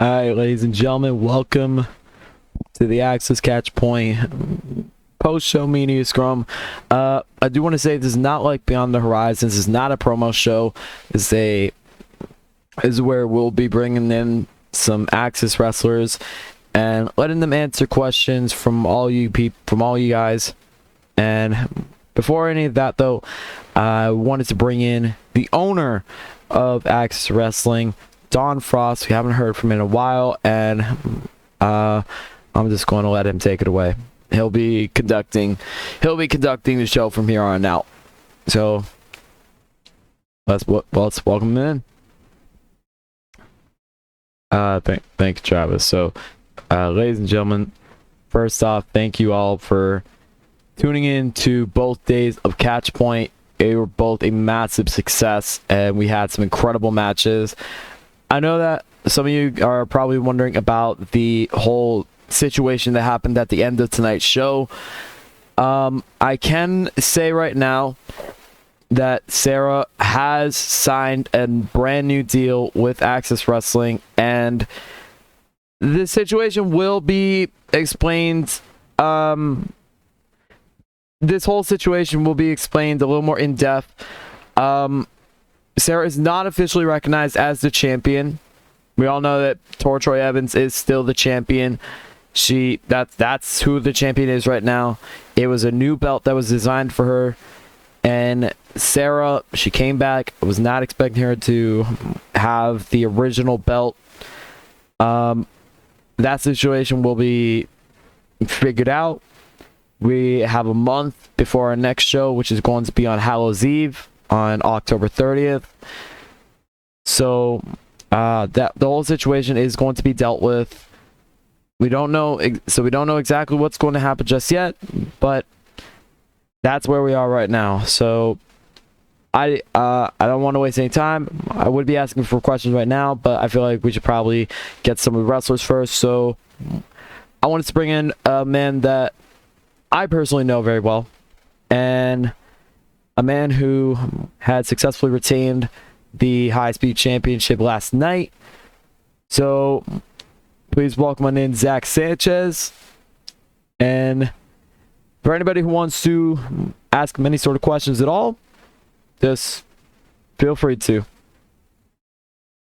All right, ladies and gentlemen, welcome to the Access Catch Point post-show media scrum. I do want to say this is not like Beyond the Horizon. This is not a promo show. This is where we'll be bringing in some Access wrestlers and letting them answer questions from all you guys. And before any of that, though, I wanted to bring in the owner of Access Wrestling, Don Frost. We haven't heard from him in a while, and I'm just going to let him take it away. He'll be conducting the show from here on out. So let's welcome him in. Thank you, Travis. So, ladies and gentlemen, first off, thank you all for tuning in to both days of Catch Point. They were both a massive success, and we had some incredible matches. I know that some of you are probably wondering about the whole situation that happened at the end of tonight's show. I can say right now that Sarah has signed a brand new deal with Access Wrestling, and the situation will be explained. This whole situation will be explained a little more in depth. Sarah is not officially recognized as the champion. We all know that Troy Evans is still the champion. That's who the champion is right now. It was a new belt that was designed for her, and Sarah, she came back. I was not expecting her to have the original belt. That situation will be figured out. We have a month before our next show, which is going to be on Hallows Eve on October 30th. So that the whole situation is going to be dealt with. We don't know exactly what's going to happen just yet, but that's where we are right now. So I don't want to waste any time. I would be asking for questions right now, but I feel like we should probably get some of the wrestlers first. So I wanted to bring in a man that I personally know very well, and a man who had successfully retained the High Speed Championship last night. So please welcome on in Zach Sanchez. And for anybody who wants to ask him any sort of questions at all, just feel free to.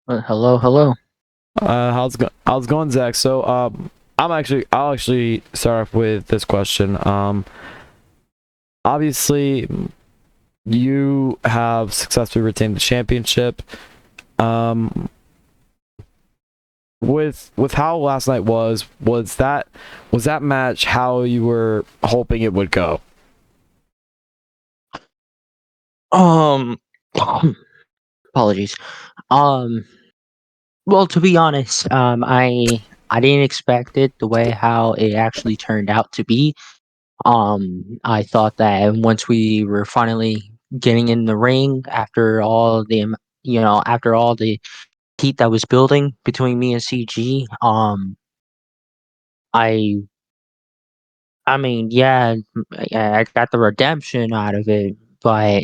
Hello. How's it going, Zach? So I'll actually start off with this question. Obviously, you have successfully retained the championship. With how last night was that match how you were hoping it would go? Um, apologies. Um, well, to be honest, I didn't expect it the way how it actually turned out to be. I thought that once we were finally getting in the ring after all the after all the heat that was building between me and CG, I I mean, yeah, I got the redemption out of it, but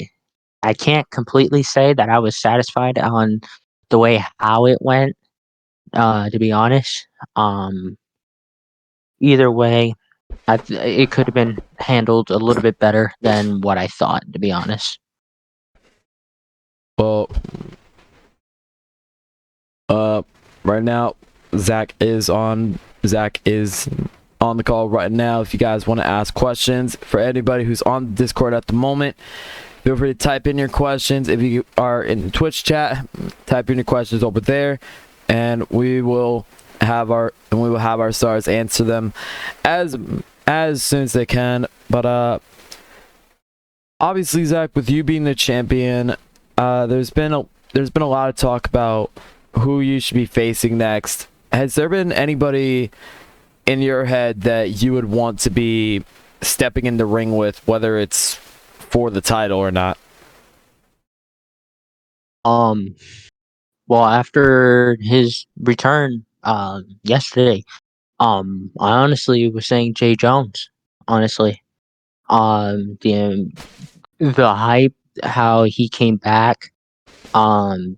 I can't completely say that I was satisfied on the way how it went, to be honest. Um, Either way, it could have been handled a little bit better than what I thought, to be honest. Well, uh, right now, Zach is on the call right now. If you guys want to ask questions, for anybody who's on Discord at the moment, feel free to type in your questions. If you are in Twitch chat, type in your questions over there, and we will have our stars answer them as soon as they can. But obviously, Zach, with you being the champion, there's been a lot of talk about who you should be facing next. Has there been anybody in your head that you would want to be stepping in the ring with, whether it's for the title or not? Um, well, after his return, yesterday, I honestly was saying Jay Jones. Honestly, the hype, how he came back, um,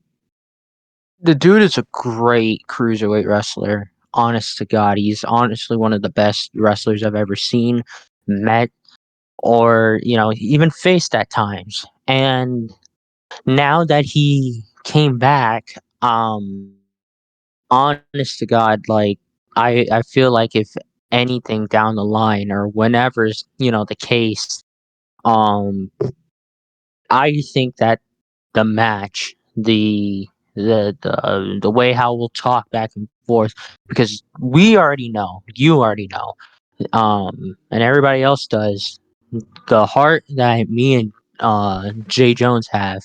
The dude is a great cruiserweight wrestler. Honest to God, he's honestly one of the best wrestlers I've ever seen, met, or even faced at times. And now that he came back, honest to God, like I feel like if anything down the line or whenever's the case, um, I think that the match, the way how we'll talk back and forth, because we already know, you already know, and everybody else does, the heart that me and Jay Jones have.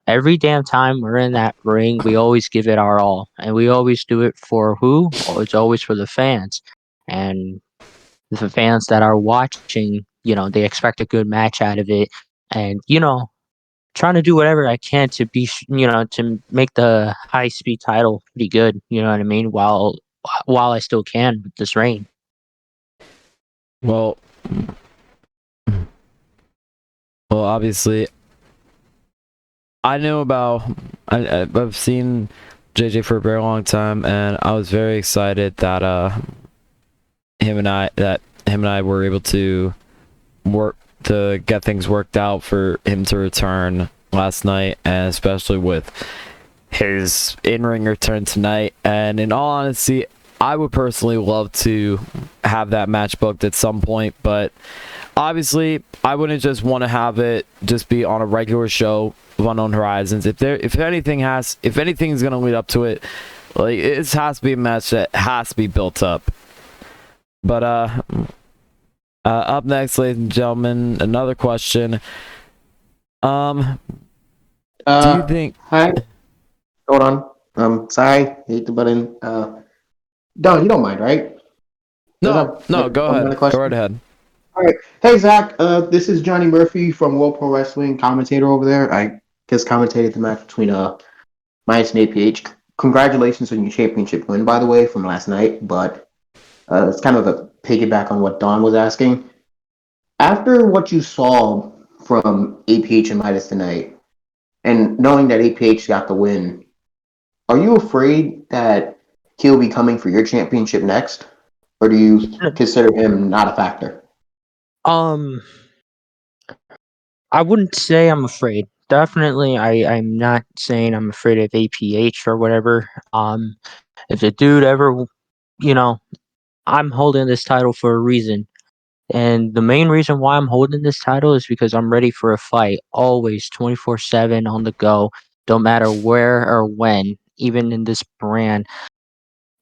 Every damn time we're in that ring, we always give it our all, and we always do it for who? Oh, it's always for the fans, and the fans that are watching, they expect a good match out of it, and trying to do whatever I can to to make the high speed title pretty good. You know what I mean? While I still can with this reign. Well, well, obviously, I know about. I've seen JJ for a very long time, and I was very excited that him and I were able to work to get things worked out for him to return last night, and especially with his in-ring return tonight. And in all honesty, I would personally love to have that match booked at some point, but obviously I wouldn't just want to have it just be on a regular show of Unknown Horizons. If anything's gonna lead up to it, like, it has to be a match that has to be built up. But up next, ladies and gentlemen, another question. Do you think? Hi. Hold on. Sorry, hate the button. Don, you don't mind, right? Does No, that no. Go one ahead. other Go question? right ahead. All right. Hey, Zach. This is Johnny Murphy from World Pro Wrestling, commentator over there. I just commentated the match between Myers and APH. Congratulations on your championship win, by the way, from last night. But it's kind of a piggyback on what Don was asking. After what you saw from APH and Midas tonight, and knowing that APH got the win, are you afraid that he'll be coming for your championship next, or do you consider him not a factor? Um, I wouldn't say I'm afraid. Definitely, I'm not saying I'm afraid of APH or whatever. If the dude ever, you know, I'm holding this title for a reason. And the main reason why I'm holding this title is because I'm ready for a fight, always 24/7 on the go, don't matter where or when, even in this brand.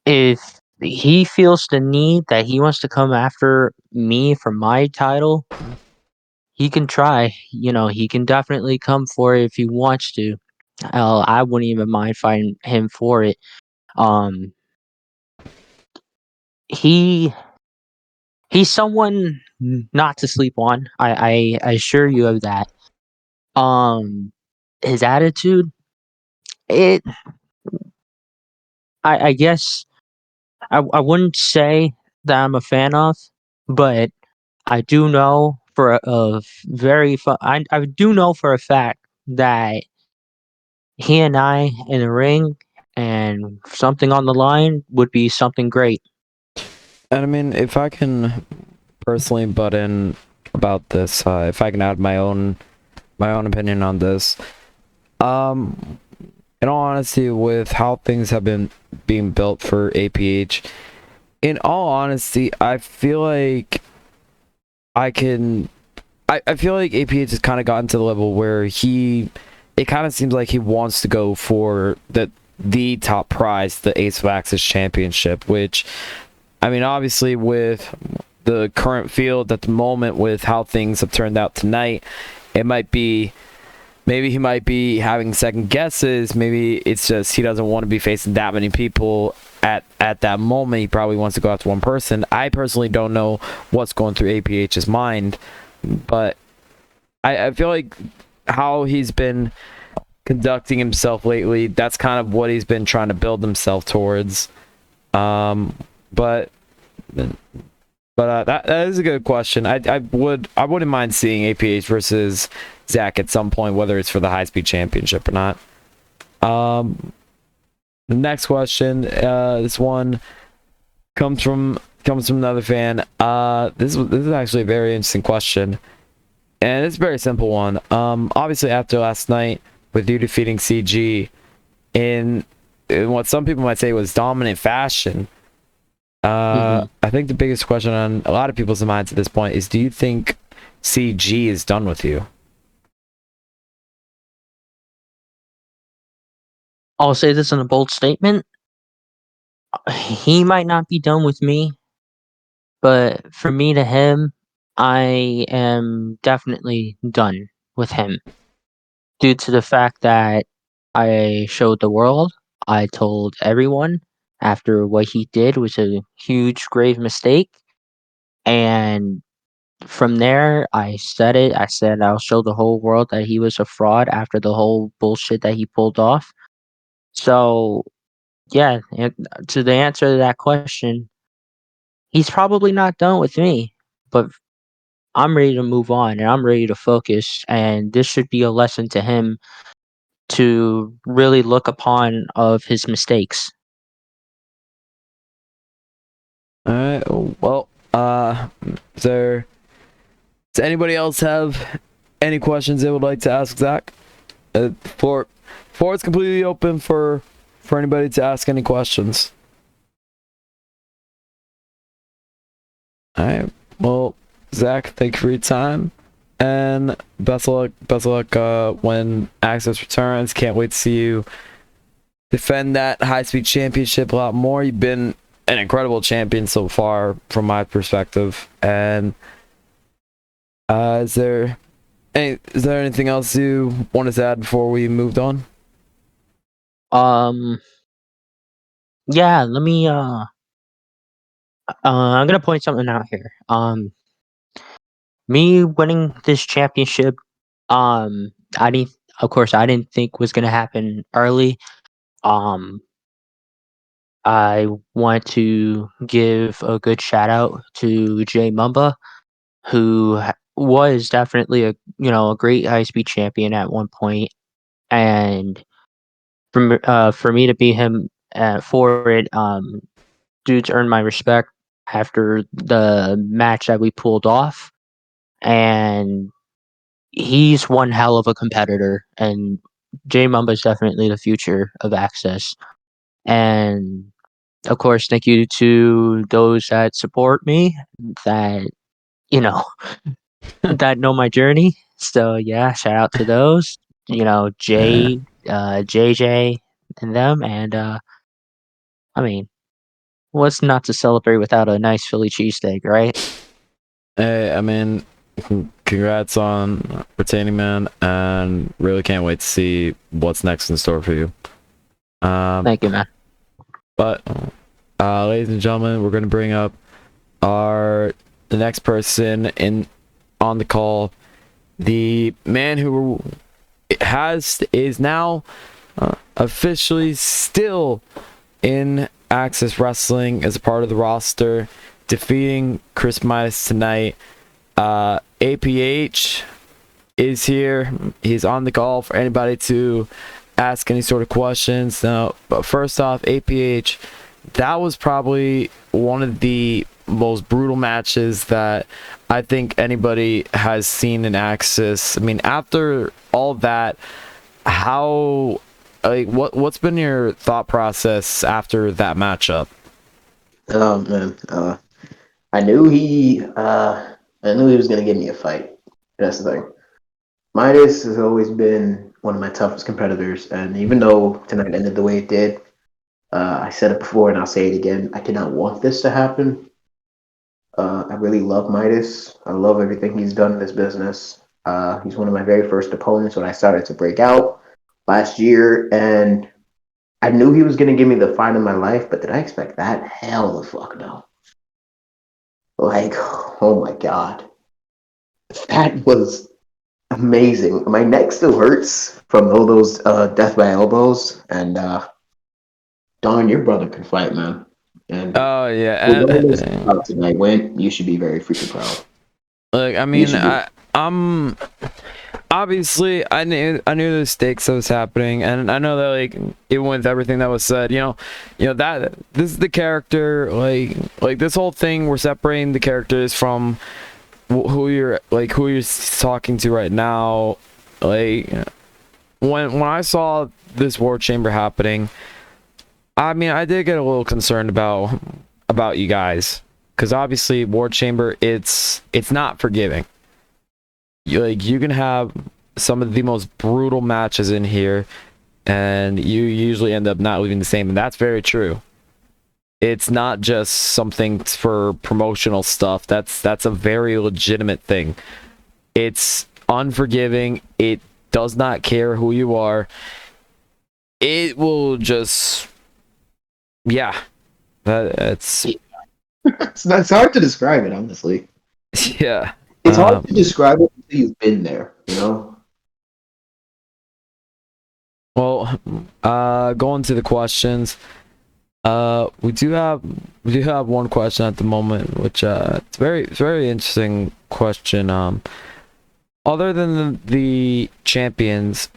If he feels the need that he wants to come after me for my title, he can try. He can definitely come for it if he wants to. I wouldn't even mind fighting him for it. Um, he he's someone not to sleep on. I assure you of that. His attitude, it I guess I wouldn't say that I'm a fan of, but I do know for I do know for a fact that he and I in the ring and something on the line would be something great. And I mean, if I can personally butt in about this, if I can add my own opinion on this, um, in all honesty, with how things have been being built for APH, in all honesty, I feel like I can. I feel like APH has kind of gotten to the level where it kind of seems like he wants to go for the top prize, the Ace of Axis Championship, which, I mean, obviously with the current field at the moment, with how things have turned out tonight, it might be, maybe he might be having second guesses. Maybe it's just he doesn't want to be facing that many people at that moment. He probably wants to go after one person. I personally don't know what's going through APH's mind, but I feel like how he's been conducting himself lately, that's kind of what he's been trying to build himself towards. But that is a good question. I wouldn't mind seeing APH versus Zach at some point, whether it's for the high speed championship or not. The next question, this one comes from another fan. This is actually a very interesting question, and it's a very simple one. Obviously after last night with you defeating CG in what some people might say was dominant fashion, I think the biggest question on a lot of people's minds at this point is, do you think CG is done with you? I'll say this in a bold statement. He might not be done with me, but for me to him, I am definitely done with him due to the fact that I showed the world, I told everyone after what he did was a huge, grave mistake. And from there, I said it. I said I'll show the whole world that he was a fraud after the whole bullshit that he pulled off. So, yeah, to the answer to that question, he's probably not done with me, but I'm ready to move on and I'm ready to focus. And this should be a lesson to him to really look upon of his mistakes. All right. Well, does anybody else have any questions they would like to ask Zach? Floor is completely open for anybody to ask any questions. All right. Well, Zach, thank you for your time, and best of luck. Best of luck when Access returns. Can't wait to see you defend that high-speed championship a lot more. You've been an incredible champion so far, from my perspective. And is there anything else you wanted to add before we moved on? Yeah, let me I'm gonna point something out here. Me winning this championship, I didn't, of course, I didn't think was gonna happen early. Um, I want to give a good shout out to Jay Mumba, who was definitely a great high speed champion at one point, and for me to beat him for it, dude's earned my respect after the match that we pulled off, and he's one hell of a competitor, and Jay Mumba is definitely the future of Access. And of course, thank you to those that support me, that you know that know my journey. So yeah, shout out to those. Yeah. JJ, and them, and I mean, what's not to celebrate without a nice Philly cheesesteak, right? Hey, I mean, congrats on retaining, man, and really can't wait to see what's next in store for you. Thank you, man. But ladies and gentlemen, we're gonna bring up the next person on the call, the man who is now officially still in Access Wrestling as a part of the roster, defeating Chris Midas tonight. APH is here. He's on the call for anybody to ask any sort of questions. Now, but first off, APH, that was probably one of the most brutal matches that I think anybody has seen in Access. I mean, after all that, what's been your thought process after that matchup? Oh man, I knew I knew he was gonna give me a fight. That's the thing. Midas has always been one of my toughest competitors, and even though tonight ended the way it did, I said it before and I'll say it again. I did not want this to happen. I really love Midas. I love everything he's done in this business. He's one of my very first opponents when I started to break out last year, and I knew he was going to give me the fight of my life, but did I expect that? Hell the fuck no. Like, oh my god. That was amazing. My neck still hurts from all those death by elbows, and darn, your brother can fight, man. And Oh regardless of yeah. how tonight went, you should be very freaking proud. Look, I You mean, should be. I'm obviously I knew the stakes that was happening, and I know that like even with everything that was said, that this is the character, like this whole thing, we're separating the characters from who you're talking to right now. Like when I saw this war chamber happening, I mean I did get a little concerned about you guys, because obviously war chamber, it's not forgiving. You can have some of the most brutal matches in here, and you usually end up not leaving the same, and that's very true. It's not just something for promotional stuff. That's a very legitimate thing. It's unforgiving. It does not care who you are. It will just, yeah. It's It's hard to describe it, honestly. yeah. It's hard to describe it until you've been there, you know? Well, going to the questions. We do have one question at the moment, which it's very interesting question. Other than the champions,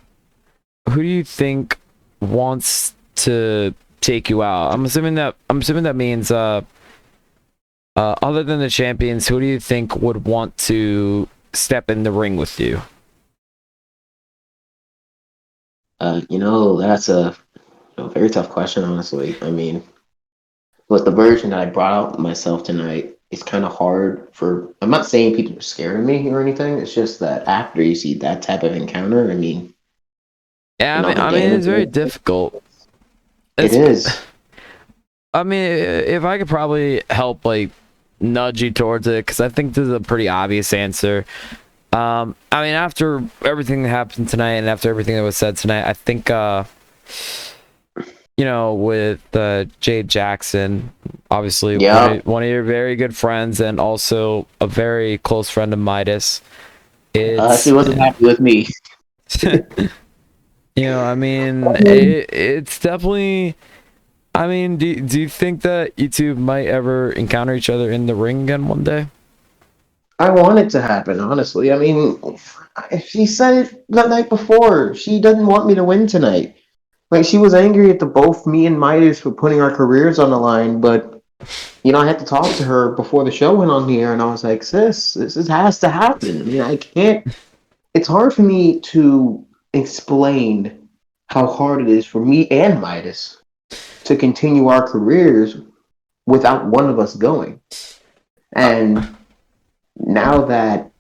who do you think wants to take you out? I'm assuming that means other than the champions, who do you think would want to step in the ring with you? That's a very tough question, honestly. I mean, with the version that I brought out myself tonight, it's kind of hard for. I'm not saying people are scared of me or anything. It's just that after you see that type of encounter, I mean, Yeah, the I mean, it's very damage. difficult. It is. I mean, if I could probably help, like, nudge you towards it, because I think this is a pretty obvious answer. I mean, after everything that happened tonight and after everything that was said tonight, I think, with Jade Jackson, obviously Yeah. one of your very good friends and also a very close friend of Midas. She wasn't happy with me. I mean, it's definitely. I mean, do you think that you two might ever encounter each other in the ring again one day? I want it to happen, honestly. I mean, she said it the night before. She doesn't want me to win tonight. Like, she was angry at the both me and Midas for putting our careers on the line, but I had to talk to her before the show went on the air, and I was like, sis, this has to happen. I mean, I can't. It's hard for me to explain how hard it is for me and Midas to continue our careers without one of us going. And now that,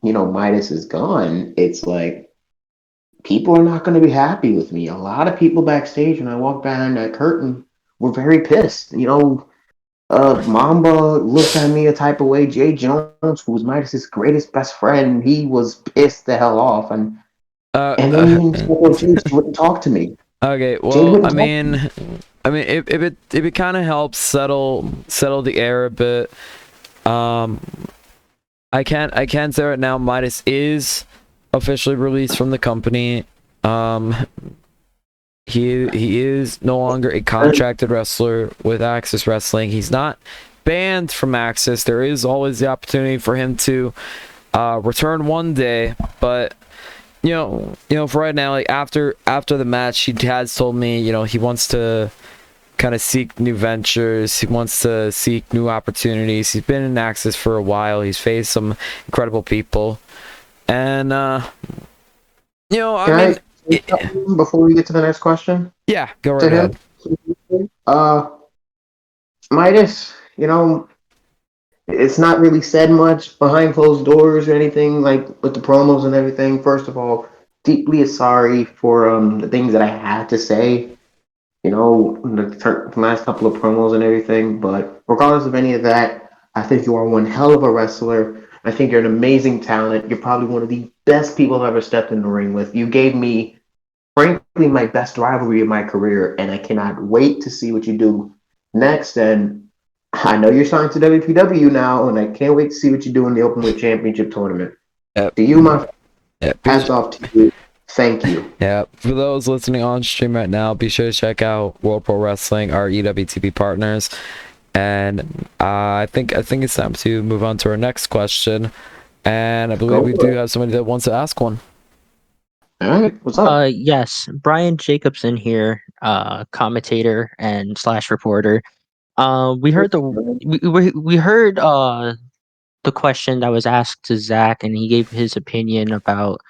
Midas is gone, it's like people are not going to be happy with me. A lot of people backstage, when I walked behind that curtain, were very pissed. Mamba looked at me a type of way. Jay Jones, who was Midas's greatest best friend, he was pissed the hell off. And then even Jade wouldn't talk to me. Okay, Jade well, wouldn't talk to me. if it kind of helps settle the air a bit, I can't say right now. Midas is officially released from the company. He is no longer a contracted wrestler with Access Wrestling. He's not banned from Access. There is always the opportunity for him to return one day, but for right now, like after the match, he has told me, he wants to kind of seek new ventures. He wants to seek new opportunities. He's been in Access for a while. He's faced some incredible people, and I mean, Before we get to the next question, yeah, go right to ahead. him, Midas, it's not really said much behind closed doors or anything like with the promos and everything. First of all, deeply sorry for the things that I had to say, the last couple of promos and everything. But regardless of any of that, I think you are one hell of a wrestler. I think you're an amazing talent. You're probably one of the best people I've ever stepped in the ring with. You gave me, frankly, my best rivalry of my career, and I cannot wait to see what you do next. And I know you're signed to WPW now, and I can't wait to see what you do in the Openweight Championship tournament. Yep. To you, my Yep. hats off to you. Thank you. Yeah, for those listening on stream right now, be sure to check out World Pro Wrestling, our EWTP partners. And I think it's time to move on to our next question. And I believe we do have somebody that wants to ask one. All right, what's up? Yes, Brian Jacobson here, commentator and slash reporter. We heard we heard the question that was asked to Zach, and he gave his opinion about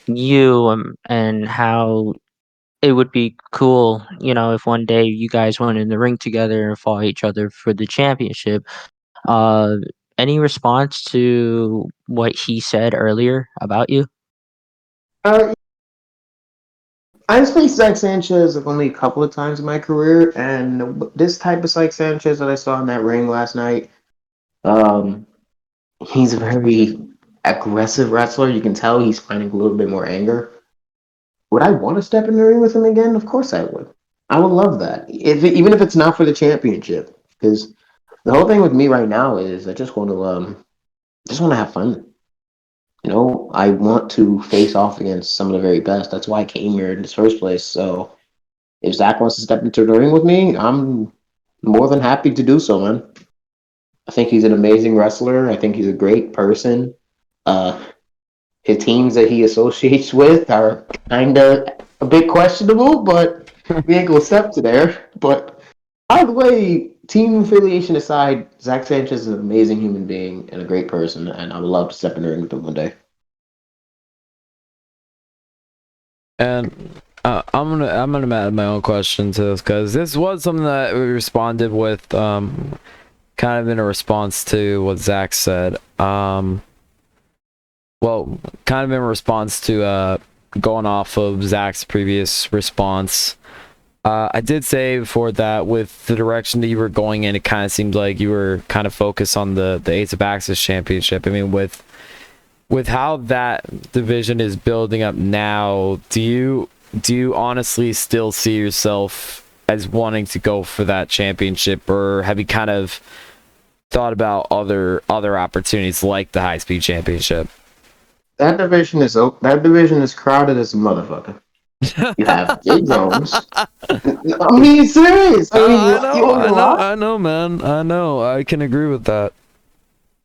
you, and how it would be cool, if one day you guys went in the ring together and fought each other for the championship. Uh, any response to what he said earlier about you? Uh, I've faced Zach Sanchez only a couple of times in my career, and this type of Zach Sanchez that I saw in that ring last night, um, he's a very aggressive wrestler. You can tell he's finding a little bit more anger. Would I want to step in the ring with him again? Of course I would. I would love that, even if it's not for the championship. Because the whole thing with me right now is I just want to have fun. I want to face off against some of the very best. That's why I came here in the first place. So if Zach wants to step into the ring with me, I'm more than happy to do so, man. I think he's an amazing wrestler. I think he's a great person. Uh, his teams that he associates with are kind of a bit questionable, but we ain't gonna step to there. But either way, team affiliation aside, Zach Sanchez is an amazing human being and a great person, and I would love to step in the ring with him one day. And I'm gonna add my own question to this because this was something that we responded with, kind of in a response to what Zach said. Well, kind of in response to going off of Zach's previous response. I did say before that with the direction that you were going in, it kind of seemed like you were kind of focused on the Ace of Axis Championship. I mean, with how that division is building up now, do you honestly still see yourself as wanting to go for that championship, or have you kind of thought about other opportunities like the high speed championship? That division is crowded as a motherfucker. You have Jay Jones. I mean, serious. I mean, I you know, want me I to know, lie? I know, man. I know. I can agree with that.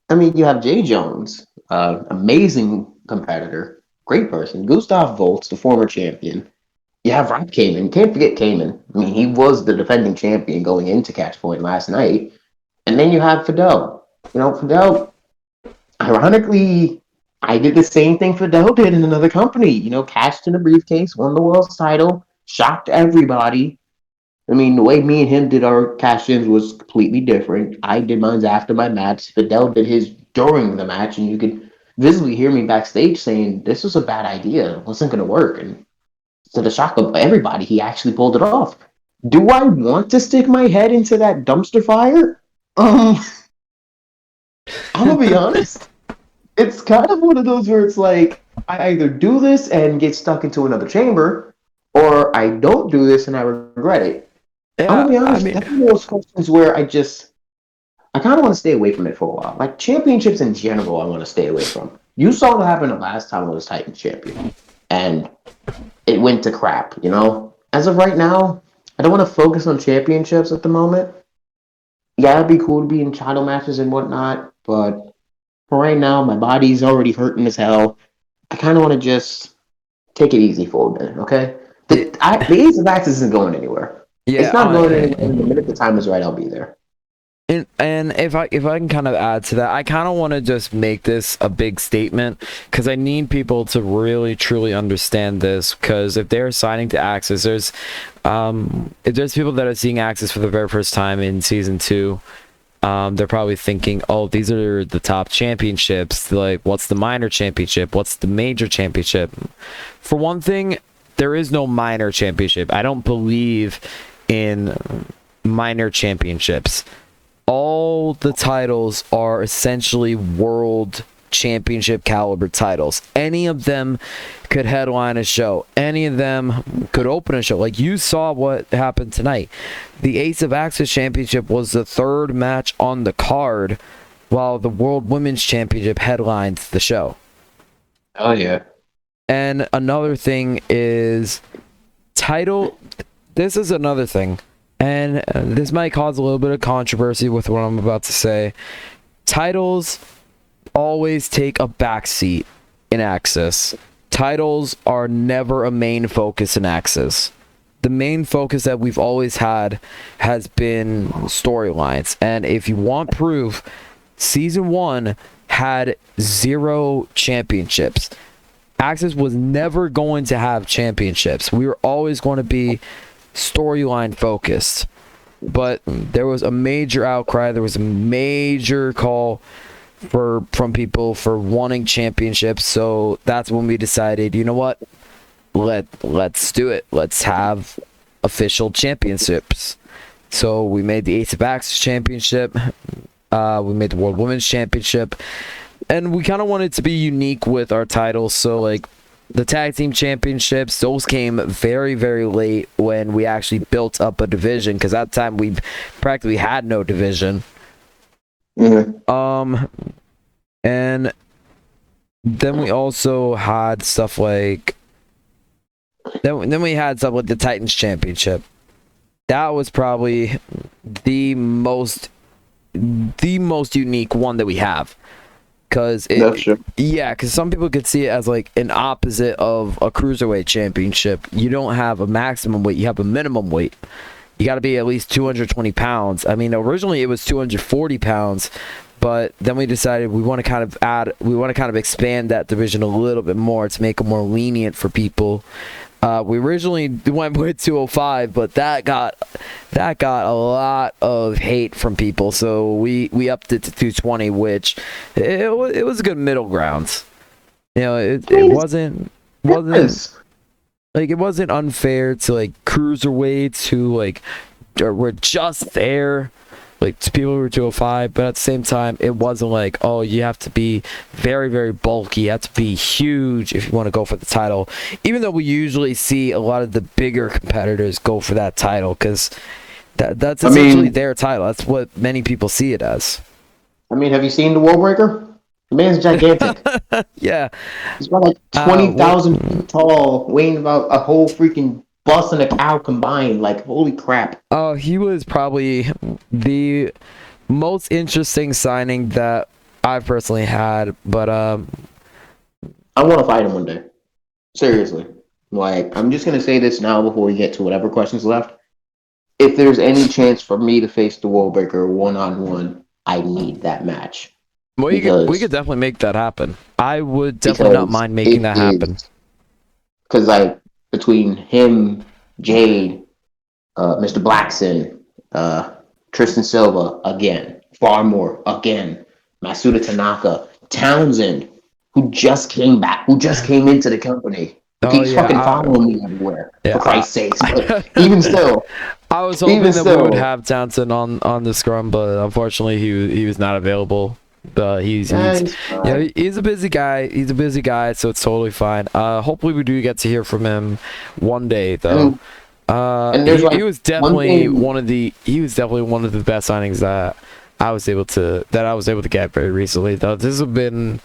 I mean, you have Jay Jones, amazing competitor, great person. Gustav Volts, the former champion. You have Rob Kamen. Can't forget Kamen. I mean, he was the defending champion going into Catch Point last night. And then you have Fidel. Fidel, ironically, I did the same thing Fidel did in another company. Cashed in a briefcase, won the world's title, shocked everybody. I mean, the way me and him did our cash ins was completely different. I did mine after my match. Fidel did his during the match, and you could visibly hear me backstage saying, "This was a bad idea. It wasn't going to work." And to the shock of everybody, he actually pulled it off. Do I want to stick my head into that dumpster fire? Um, I'm gonna be honest. It's kind of one of those where it's like I either do this and get stuck into another chamber, or I don't do this and I regret it. I'm Yeah, gonna be I honest. mean, That's one of those questions where I kind of want to stay away from it for a while. Like championships in general, I want to stay away from. You saw what happened the last time I was Titans champion, and it went to crap. As of right now, I don't want to focus on championships at the moment. Yeah, it'd be cool to be in title matches and whatnot, but for right now, my body's already hurting as hell. I kind of want to just take it easy for a minute, okay? yeah, The Ace of Axis isn't going anywhere. yeah. It's not going anywhere. And the minute the time is right, I'll be there. And if I can kind of add to that, I kind of want to just make this a big statement because I need people to really truly understand this. Because if they're signing to Axis, if there's people that are seeing Axis for the very first time in season 2, they're probably thinking, oh, these are the top championships. Like, what's the minor championship? What's the major championship? For one thing, there is no minor championship. I don't believe in minor championships. All the titles are essentially world championship caliber titles. Any of them could headline a show. Any of them could open a show. Like you saw what happened tonight. The Ace of Axis Championship was the third match on the card, while the World Women's Championship headlined the show. Oh yeah. And another thing is title. This is another thing. And this might cause a little bit of controversy with what I'm about to say. Titles always take a backseat in Axis. titles are never a main focus in Axis. The main focus that we've always had has been storylines. And if you want proof, Season 1 had 0 championships. Axis was never going to have championships. We were always going to be storyline focused. But there was a major outcry. There was a major call from people for wanting championships. So that's when we decided, you know what? Let's do it. Let's have official championships. So we made the Ace of Axis Championship. We made the World Women's Championship. And we kind of wanted to be unique with our titles. So, like, the Tag Team Championships, those came very, very late when we actually built up a division. Because at the time, we practically had no division. Mm-hmm. And then we also had stuff like... Then we had stuff like the Titans Championship. That was probably the most unique one that we have. Because some people could see it as like an opposite of a cruiserweight championship. You don't have a maximum weight, you have a minimum weight. You got to be at least 220 pounds. I mean, originally it was 240 pounds, but then we decided we want to kind of expand that division a little bit more to make it more lenient for people. We originally went with 205, but that got a lot of hate from people, so we upped it to 220, which it was a good middle ground. You know, it wasn't like, it wasn't unfair to like cruiserweights who like were just there, like to people who were 205, but at the same time, it wasn't like, oh, you have to be very, very bulky, you have to be huge if you want to go for the title. Even though we usually see a lot of the bigger competitors go for that title, because that's essentially their title. That's what many people see it as. I mean, have you seen the Wall Breaker? The man's gigantic. Yeah. He's about like 20,000 feet tall, weighing about a whole freaking bus and a cow combined. Like, holy crap. Oh, he was probably the most interesting signing that I've personally had, but I want to fight him one day. Seriously. Like, I'm just going to say this now before we get to whatever questions left. If there's any chance for me to face the Wall Breaker one-on-one, I need that match. Well, we could definitely make that happen. I would definitely not mind making that happen. Because, like, between him, Jade, Mr. Blackson, Tristan Silva, again, Farmore, again, Masuda Tanaka, Townsend, who just came back, who just came into the company, who keeps fucking following me everywhere, for Christ's sakes. But even still... I was hoping that we would have Townsend on the scrum, but unfortunately he was not available. He's a busy guy. He's a busy guy, so it's totally fine. Hopefully we do get to hear from him one day, though. He was definitely one of the best signings that I was able to get very recently. Though this has been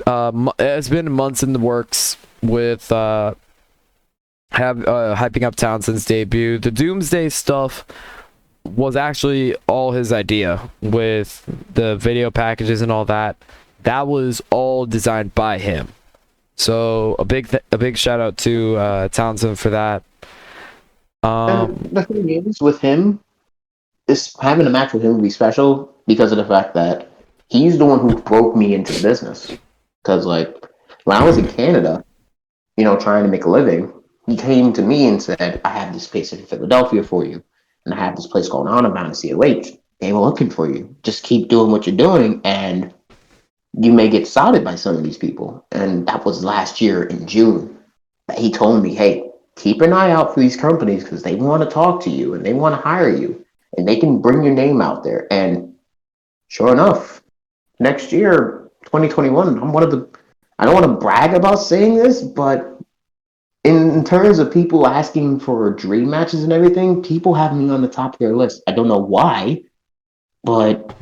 it's been months in the works with hyping up Townsend's debut. The Doomsday stuff was actually all his idea, with the video packages and all that. That was all designed by him. So a big shout out to Townsend for that. And the thing is, with him, having a match with him would be special because of the fact that he's the one who broke me into the business. Because, like, when I was in Canada, trying to make a living, he came to me and said, I have this place in Philadelphia for you. And I have this place going on about a COH. They were looking for you. Just keep doing what you're doing, and you may get sodded by some of these people. And that was last year in June. He told me, hey, keep an eye out for these companies because they want to talk to you and they want to hire you. And they can bring your name out there. And sure enough, next year, 2021, I don't want to brag about saying this, but in terms of people asking for dream matches and everything, people have me on the top of their list. I don't know why, but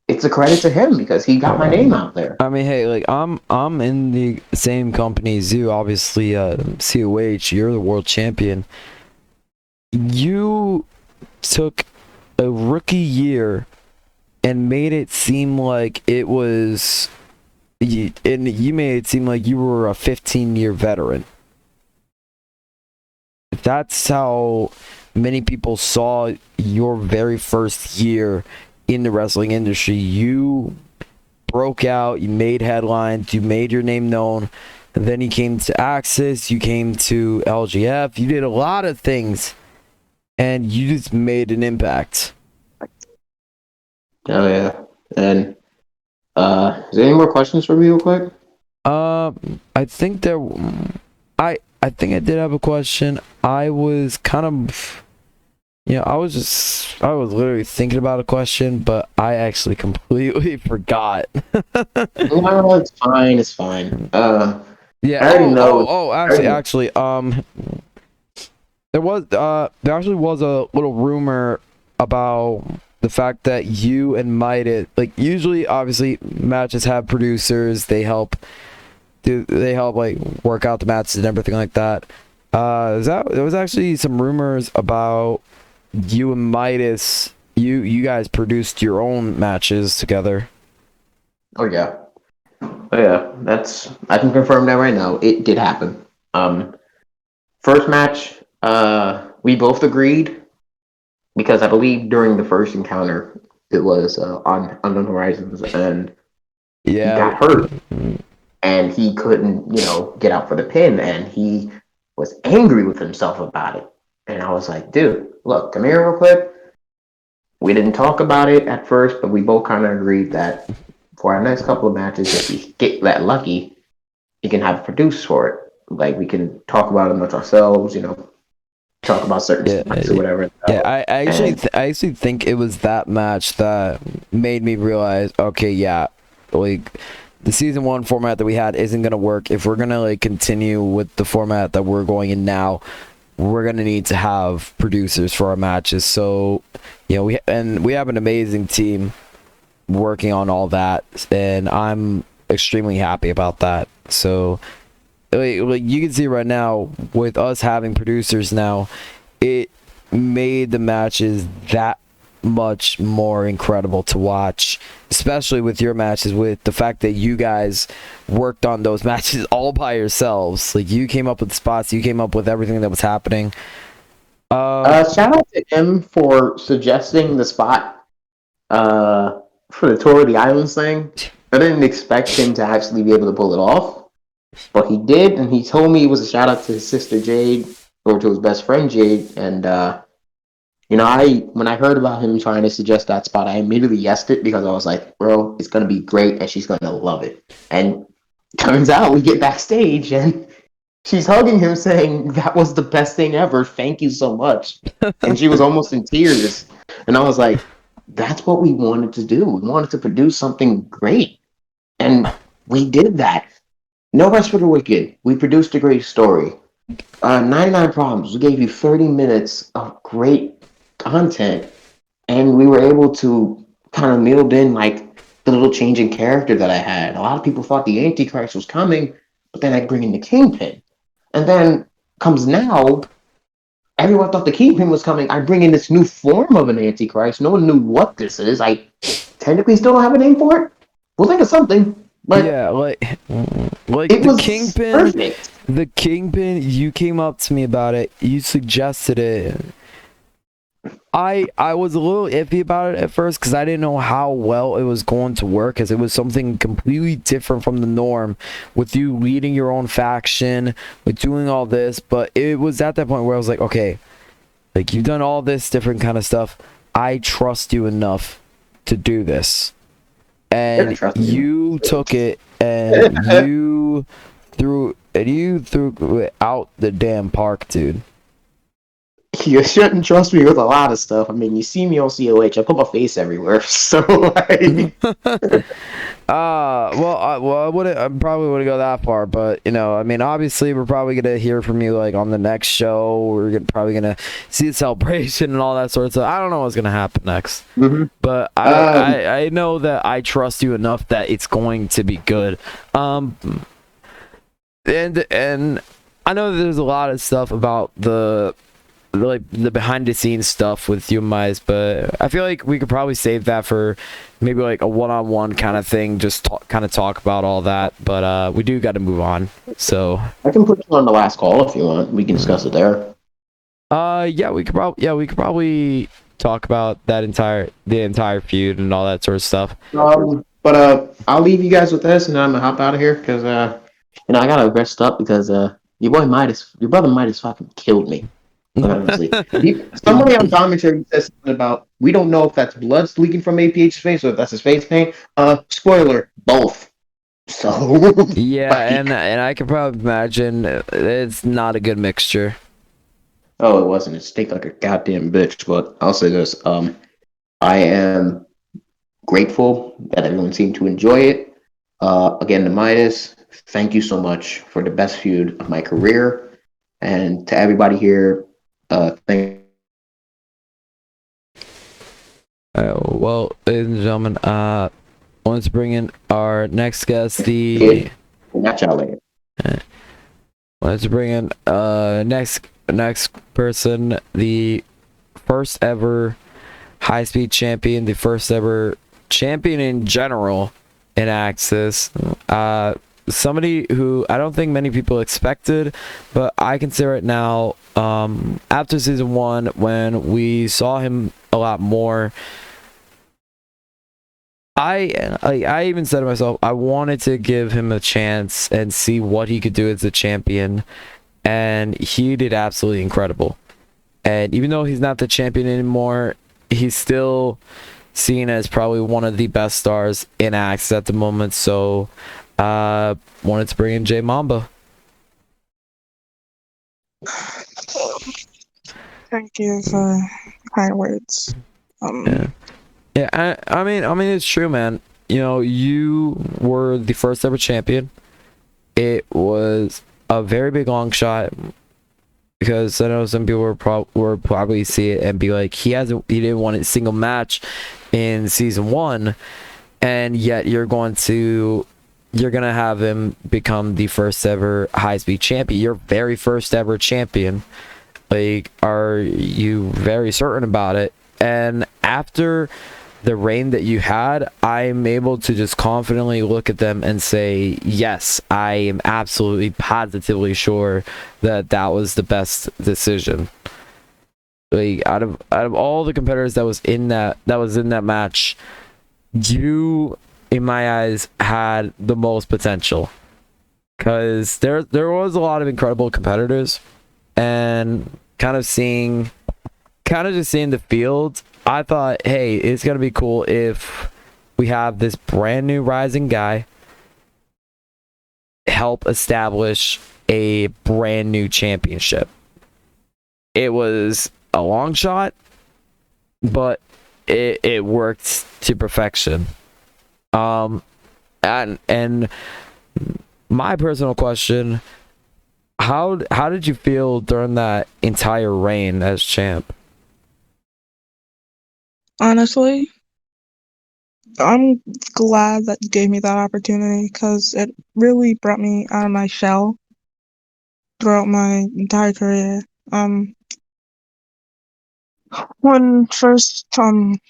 it's a credit to him because he got my name out there. I mean, hey, like I'm in the same company as you. Obviously, COH, you're the world champion. You took a rookie year and made it seem like it was and you made it seem like you were a 15-year veteran. That's how many people saw your very first year in the wrestling industry. You broke out, you made headlines, you made your name known, and then you came to Axis, you came to LGF, you did a lot of things, and you just made an impact. Oh yeah. And is there any more questions for me real quick? I think there, I think I did have a question. I was kind of, I was literally thinking about a question, but I actually completely forgot. No, it's fine. It's fine. Yeah. I already know. Actually, there actually was a little rumor about the fact that you and Midas, like, usually, obviously, matches have producers. They help like work out the matches and everything like that. There was actually some rumors about you and Midas. You guys produced your own matches together. Oh yeah. Oh yeah. I can confirm that right now. It did happen. First match, we both agreed because I believe during the first encounter it was on Unknown Horizons, and he Yeah. got hurt and he couldn't, get out for the pin, and he was angry with himself about it. And I was like, dude, look, come here real quick. We didn't talk about it at first, but we both kind of agreed that for our next couple of matches, if we get that lucky, you can have produced for it. Like, we can talk about it much ourselves, talk about certain spots or whatever. Yeah, I actually think it was that match that made me realize, okay, yeah, like, the season 1 format that we had isn't gonna work. If we're gonna like continue with the format that we're going in now, we're gonna need to have producers for our matches. So, we have an amazing team working on all that, and I'm extremely happy about that. So, like you can see right now with us having producers now, it made the matches that much more incredible to watch, especially with your matches, with the fact that you guys worked on those matches all by yourselves. Like, you came up with spots, you came up with everything that was happening. Shout out to him for suggesting the spot for the Tour of the Islands thing. I didn't expect him to actually be able to pull it off, but he did, and he told me it was a shout out to his sister Jade, or to his best friend Jade. And when I heard about him trying to suggest that spot, I immediately yesed it because I was like, bro, it's gonna be great, and she's gonna love it. And turns out we get backstage, and she's hugging him, saying, "That was the best thing ever. Thank you so much." And she was almost in tears. And I was like, that's what we wanted to do. We wanted to produce something great. And we did that. No Rest for the Wicked. We produced a great story. 99 Problems. We gave you 30 minutes of great content. And we were able to kind of meld in like the little change in character that I had. A lot of people thought the Antichrist was coming, but then I'd bring in the Kingpin. And then comes now, everyone thought the Kingpin was coming. I bring in this new form of an Antichrist. No one knew what this is. I technically still don't have a name for it. We'll think of something. But yeah, like it the was Kingpin. Perfect. The Kingpin. You came up to me about it. You suggested it. I was a little iffy about it at first because I didn't know how well it was going to work, because it was something completely different from the norm, with you leading your own faction, with doing all this. But it was at that point where I was like, okay, like, you've done all this different kind of stuff. I trust you enough to do this. And you took it and you threw it out the damn park, dude. You shouldn't trust me with a lot of stuff. I mean, you see me on COH. I put my face everywhere. So, like... I probably wouldn't go that far, but, I mean, obviously, we're probably going to hear from you, like, on the next show. We're probably going to see the celebration and all that sort of stuff. I don't know what's going to happen next. Mm-hmm. But I know that I trust you enough that it's going to be good. And I know that there's a lot of stuff about the the behind the scenes stuff with you and Mize, but I feel like we could probably save that for maybe like a one-on-one kind of thing, just kind of talk about all that. But we do got to move on. So I can put you on the last call if you want. We can discuss it there. yeah, we could probably talk about the entire feud and all that sort of stuff. But I'll leave you guys with this, and I'm gonna hop out of here because I gotta rest up because your brother Midas fucking killed me. Honestly, somebody on commentary says something about we don't know if that's blood leaking from APH's face or if that's his face paint. Spoiler, both. So Yeah, like, and I can probably imagine it's not a good mixture. oh, it wasn't. It stinks like a goddamn bitch. But I'll say this: I am grateful that everyone seemed to enjoy it. Again, to Midas, thank you so much for the best feud of my career, and to everybody here, thank. Well, ladies and gentlemen, let's bring in our next guest. The Catch y'all later. let's bring in next person, the first ever high speed champion, the first ever champion in general in Axis. Somebody who I don't think many people expected, but I can say right now, after season 1, when we saw him a lot more, I even said to myself, I wanted to give him a chance and see what he could do as a champion, and he did absolutely incredible. And even though he's not the champion anymore, he's still seen as probably one of the best stars in Axis at the moment. So, wanted to bring in Jay Mamba. Thank you for kind words. Yeah, I mean, it's true, man. You know, you were the first ever champion. It was a very big long shot because I know some people were probably see it and be like, he didn't win a single match in season 1, and yet you're gonna have him become the first ever high speed champion, your very first ever champion. Like, are you very certain about it? And after the reign that you had, I'm able to just confidently look at them and say, yes, I am absolutely positively sure that was the best decision. Like, out of all the competitors that was in that match, you, in my eyes, had the most potential, because there was a lot of incredible competitors, and kind of just seeing the field, I thought, hey, it's gonna be cool if we have this brand new rising guy help establish a brand new championship. It was a long shot, but it worked to perfection. And my personal question, how did you feel during that entire reign as champ? Honestly, I'm glad that you gave me that opportunity because it really brought me out of my shell throughout my entire career. When first getting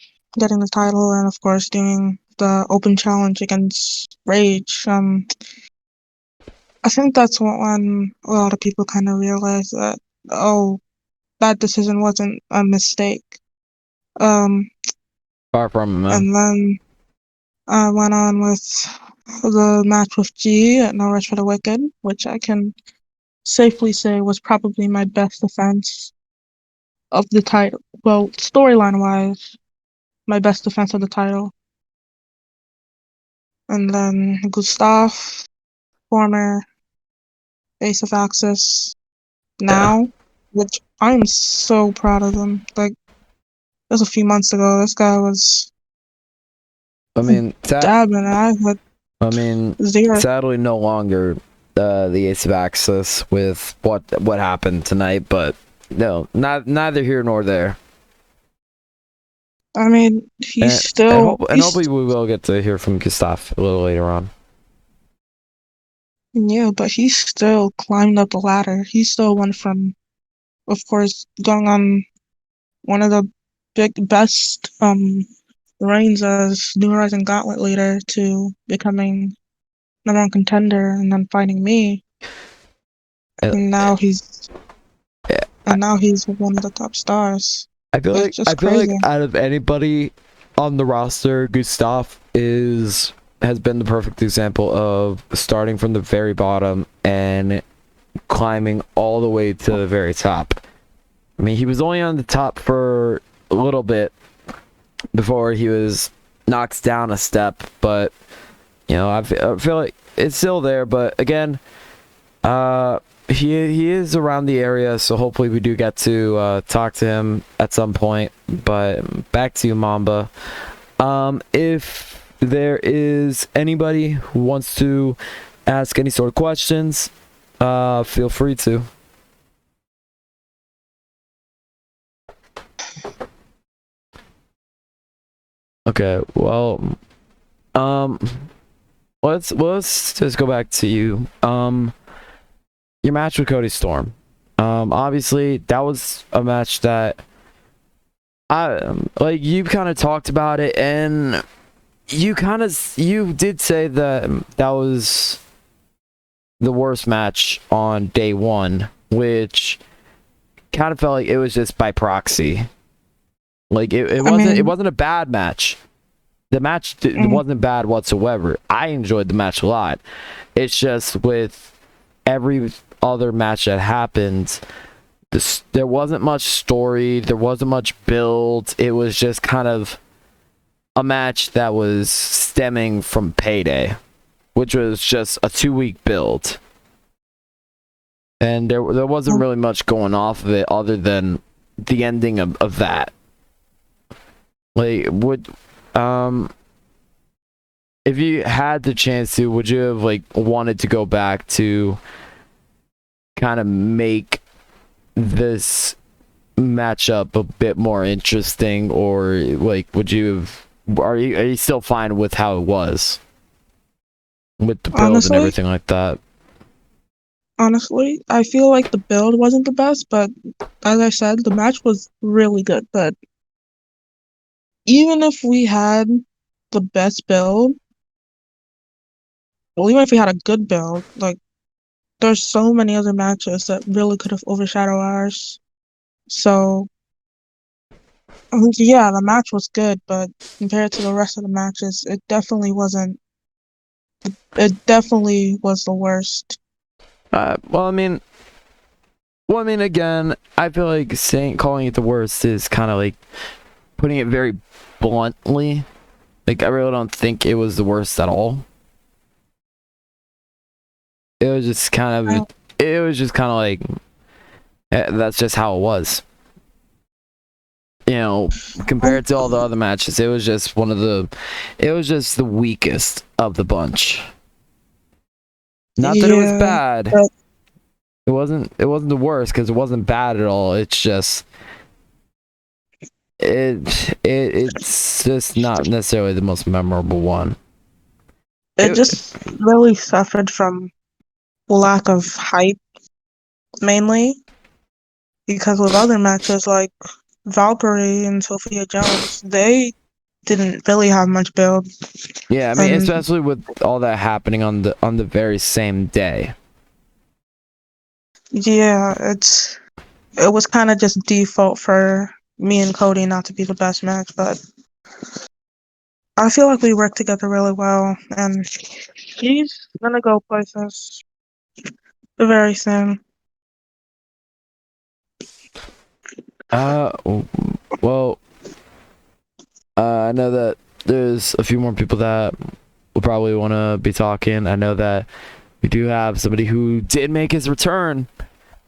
the title and of course doing the open challenge against Rage, I think that's when a lot of people kind of realized that, oh, that decision wasn't a mistake. Far from it, man. And then I went on with the match with G at No Rest for the Wicked, which I can safely say was probably my best defense of the title. Well, storyline-wise, my best defense of the title. And then Gustav, former Ace of Axis, now, which I'm so proud of him. Like, it was a few months ago, this guy was dabbing, and I had zero. Sadly, no longer the Ace of Axis with what happened tonight, but no, neither here nor there. I mean, hopefully we will get to hear from Gustav a little later on. Yeah, but he still climbed up the ladder. He still went from of course, going on one of the best reigns as New Rising Gauntlet leader to becoming number one contender and then fighting me. Uh, And now he's I, one of the top stars. I feel It's like just crazy. out of anybody on the roster, Gustav has been the perfect example of starting from the very bottom and climbing all the way to the very top. I mean, he was only on the top for a little bit before he was knocked down a step, but you know, I feel like it's still there. But again, he is around the area, so hopefully we do get to talk to him at some point. But back to you, Mamba. If there is anybody who wants to ask any sort of questions, feel free to. Okay, well, let's just go back to you. Your match with Cody Storm. Obviously that was a match that like you kind of talked about it, and you did say that that was the worst match on day one, which kind of felt like it was just by proxy. Like it wasn't a bad match. The match wasn't bad whatsoever. I enjoyed the match a lot. It's just with every other match that happened, there wasn't much story, there wasn't much build. It was just kind of a match that was stemming from Payday, which was just a 2-week build. And there wasn't really much going off of it other than the ending of that. Like, if you had the chance to, would you have like wanted to go back to kind of make this matchup a bit more interesting, or like would you have, are you still fine with how it was with the build and everything like that? Honestly, I feel like the build wasn't the best, but as I said, the match was really good. But even if we had the best build, well, even if we had a good build, like there's so many other matches that really could have overshadowed ours. So, yeah, the match was good, but compared to the rest of the matches, it definitely wasn't. It definitely was the worst. Well, again, I feel like calling it the worst is kind of like putting it very bluntly. Like, I really don't think it was the worst at all. It was just kind of, like, that's just how it was. You know, compared to all the other matches, it was just the weakest of the bunch. Not that it was bad. It wasn't the worst, because it wasn't bad at all. It's just it's just not necessarily the most memorable one. It just really suffered from lack of hype, mainly because with other matches like Valkyrie and Sophia Jones, they didn't really have much build. Yeah, I mean, especially with all that happening on the very same day. Yeah, it was kind of just default for me and Cody not to be the best match, but I feel like we work together really well, and he's gonna go places very soon. Well, I know that there's a few more people that will probably want to be talking. I know that we do have somebody who did make his return.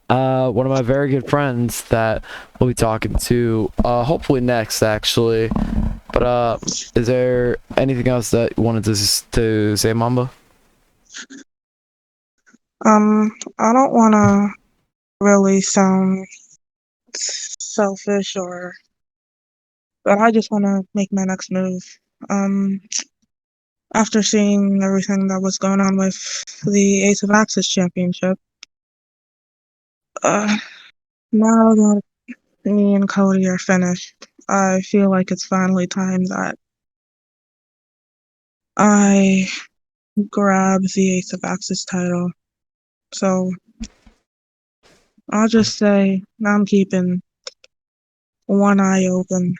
One of my very good friends that we'll be talking to, hopefully next, actually. But is there anything else that you wanted to say, Mamba? I don't want to really sound selfish but I just want to make my next move. After seeing everything that was going on with the Ace of Axis Championship, Now that me and Cody are finished, I feel like it's finally time that I grab the Ace of Axis title. So I'll just say I'm keeping one eye open,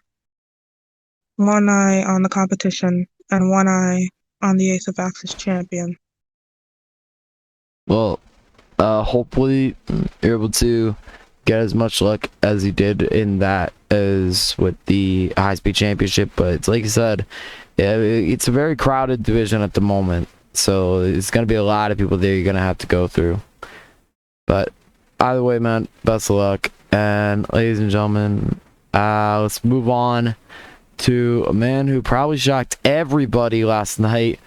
one eye on the competition, and one eye on the Ace of Axis champion. Well, hopefully you're able to get as much luck as you did in that as with the high speed championship. But it's like you said, yeah, it's a very crowded division at the moment, so it's gonna be a lot of people there you're gonna have to go through. But either way, man, best of luck. And ladies and gentlemen, let's move on to a man who probably shocked everybody last night.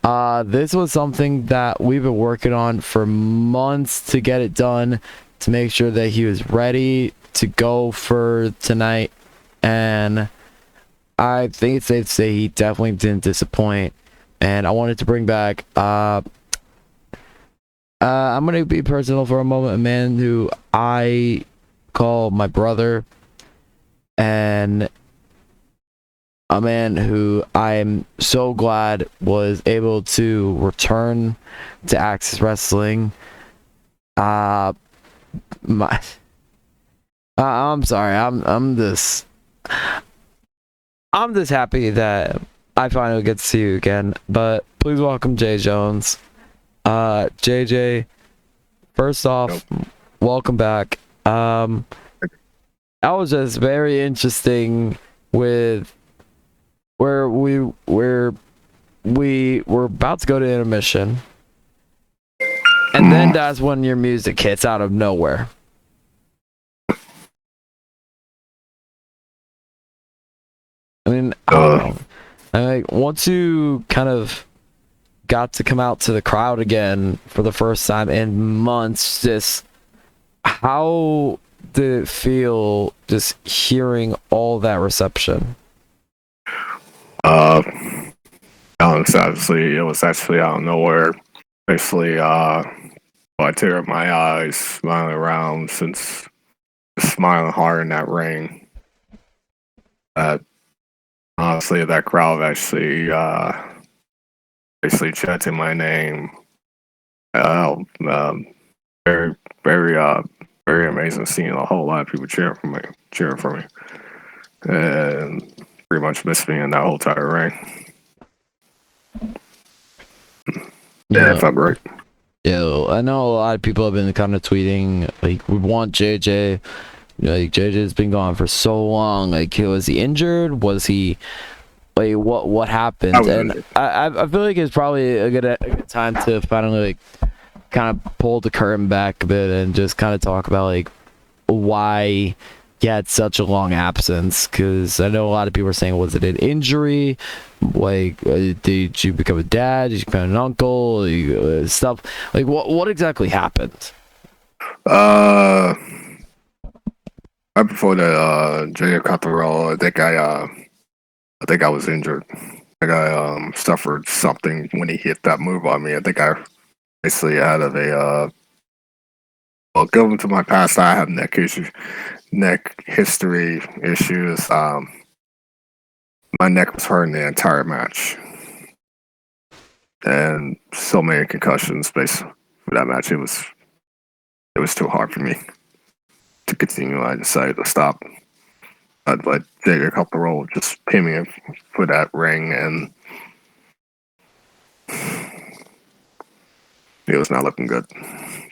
This was something that we've been working on for months to get it done, to make sure that he was ready to go for tonight. And I think it's safe to say he definitely didn't disappoint. And I wanted to bring back, I'm going to be personal for a moment, a man who I call my brother, and a man who I'm so glad was able to return to Axis Wrestling. I'm sorry. I'm just happy that I finally get to see you again. But please welcome Jay Jones. JJ, first off, welcome back. That was just very interesting with where we were about to go to intermission, and then that's when your music hits out of nowhere. I mean, I don't know. Like, once you kind of got to come out to the crowd again for the first time in months, just how did it feel just hearing all that reception? Honestly, it was actually out of nowhere. Basically, I tear up my eyes, smiling around, since smiling hard in that ring. Honestly, that crowd actually basically chanting my name. Very, very amazing seeing a whole lot of people cheering for me, and pretty much missed me in that whole entire ring. Yeah, it felt great. Yeah, I know a lot of people have been kind of tweeting, like, we want JJ. Like, JJ's been gone for so long. Like, was he injured? Was he, like, what happened? And I feel like it's probably a good time to finally, like, kind of pull the curtain back a bit and just kind of talk about, like, why he had such a long absence. Because I know a lot of people are saying, was it an injury? Like, did you become a dad? Did you become an uncle? Stuff. Like, what exactly happened? Right before the Jay Cotterell, I think I was injured. I think I suffered something when he hit that move on me. I think I basically had well, going to my past, I have neck history issues. My neck was hurting the entire match, and so many concussions based for that match. It was too hard for me to continue. I decided to stop. I'd let Jay Cotterell just pin me for that ring, and it was not looking good.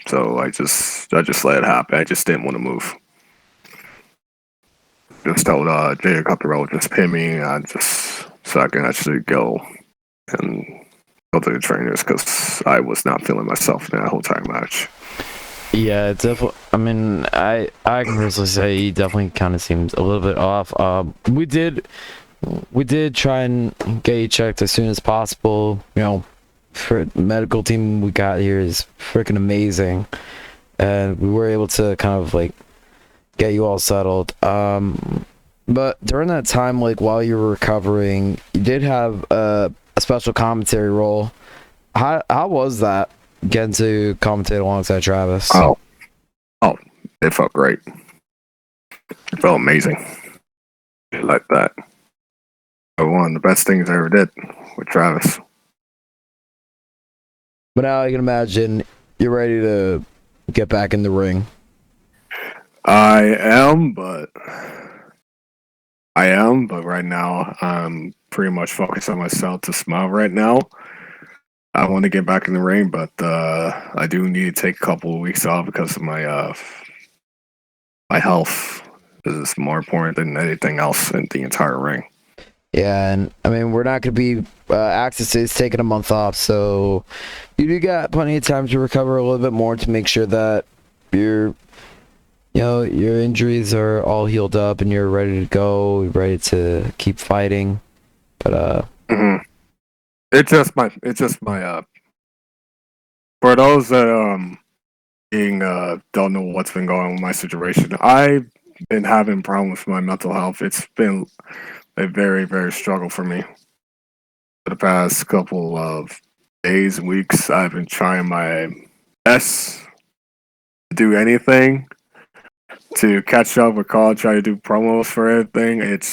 So I just let it happen. I just didn't want to move. Just told Jay Cotterell just pin me, so I can actually go and go to the trainers, because I was not feeling myself in that whole time match. Yeah, it's definitely. I mean, I can personally say he definitely kind of seems a little bit off. We did try and get you checked as soon as possible. You know, for the medical team we got here is freaking amazing, and we were able to kind of like get you all settled. But during that time, like while you were recovering, you did have a special commentary role. How was that, getting to commentate alongside Travis? Oh, it felt great. It felt amazing. Like that. One of the best things I ever did with Travis. But now I can imagine you're ready to get back in the ring. I am, but right now I'm pretty much focused on myself to smile right now. I want to get back in the ring, but I do need to take a couple of weeks off because of my health. This is more important than anything else in the entire ring. Yeah, and I mean, we're not going to be Axis is taking a month off, so you do got plenty of time to recover a little bit more to make sure that your injuries are all healed up and you're ready to go, ready to keep fighting. But it's just my for those that don't know what's been going on with my situation. I've been having problems with my mental health. It's been a very, very struggle for me. For the past couple of days and weeks, I've been trying my best to do anything to catch up with Carl, try to do promos for everything. It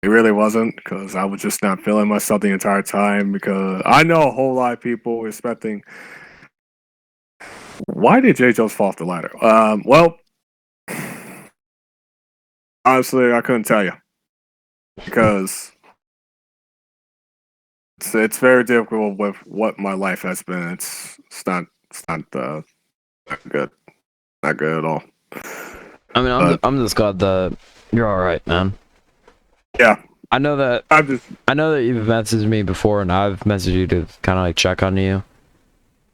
really wasn't because I was just not feeling myself the entire time because I know a whole lot of people were expecting. Why did J. Jones fall off the ladder? Well, honestly, I couldn't tell you because it's very difficult with what my life has been. It's not good, not good at all. I mean, I'm just glad that you're all right, man. Yeah, I know that you've messaged me before, and I've messaged you to kind of like check on you.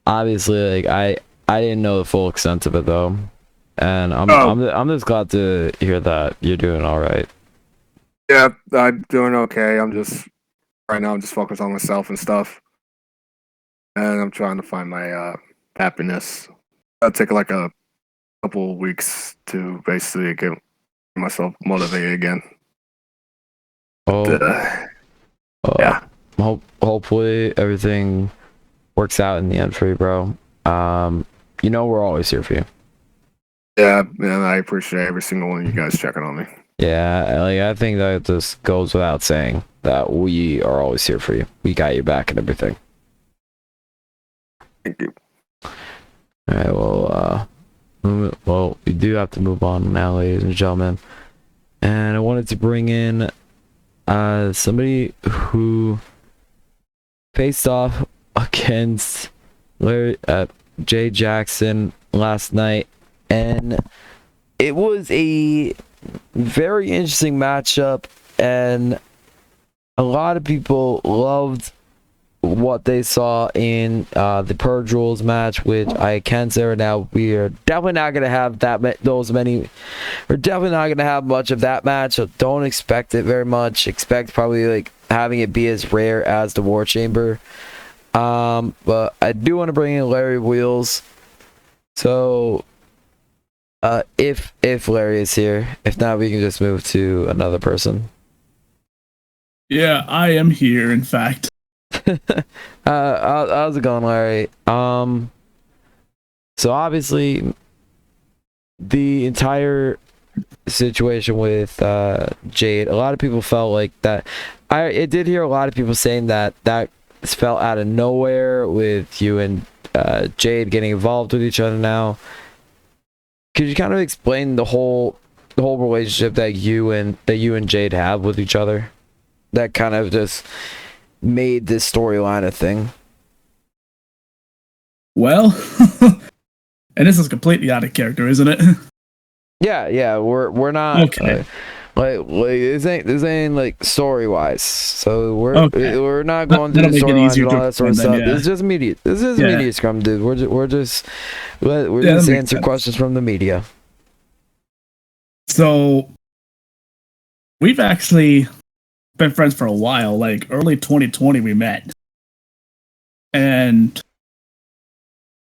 Obviously, like I didn't know the full extent of it though, and I'm just glad to hear that you're doing all right. Yeah, I'm doing okay. I'm just focused on myself and stuff, and I'm trying to find my happiness. I'll take like a couple of weeks to basically get myself motivated again. Oh, Yeah. Hopefully everything works out in the end for you, bro. We're always here for you. Yeah, and I appreciate every single one of you guys checking on me. Yeah, like I think that just goes without saying that we are always here for you. We got your back and everything. Thank you. All right, well, we do have to move on now, ladies and gentlemen. And I wanted to bring in somebody who faced off against Jay Jackson last night, and it was a very interesting matchup, and a lot of people loved what they saw in the Purge Rules match, which I can say right now, we are definitely not going to have we're definitely not going to have much of that match, so don't expect it very much. Expect probably like having it be as rare as the War Chamber. But I do want to bring in Larry Wheels. So if Larry is here, if not, we can just move to another person. Yeah, I am here, in fact. How's it going, Larry? So obviously the entire situation with Jade, a lot of people felt like that. I did hear a lot of people saying that fell out of nowhere with you and Jade getting involved with each other now. Could you kind of explain the whole relationship that you and Jade have with each other? That kind of just made this storyline a thing. Well, and this is completely out of character, isn't it? Yeah, we're not okay. Like this ain't like story wise. So we're not going That'll through the make it storylines easier and to all that sort of explain stuff. then, yeah. This is just media. This is media scrum, dude. We're just that answer makes sense. questions from the media. So we've actually been friends for a while. Like early 2020, we met, and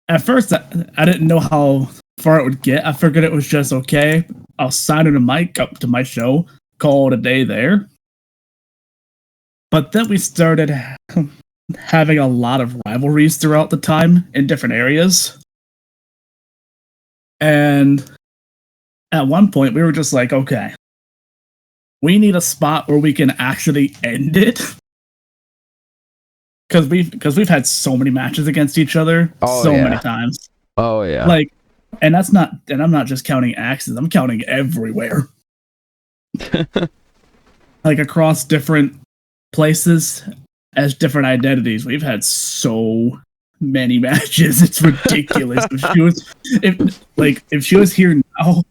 at first I didn't know how far it would get. I figured it was just okay. I'll sign in a mic up to my show, call it a day there. But then we started having a lot of rivalries throughout the time in different areas. And at one point we were just like, okay, we need a spot where we can actually end it. Because we've had so many matches against each other many times. Oh yeah. Like, and I'm not just counting axes, I'm counting everywhere. Like across different places as different identities. We've had so many matches. It's ridiculous. If she was here now,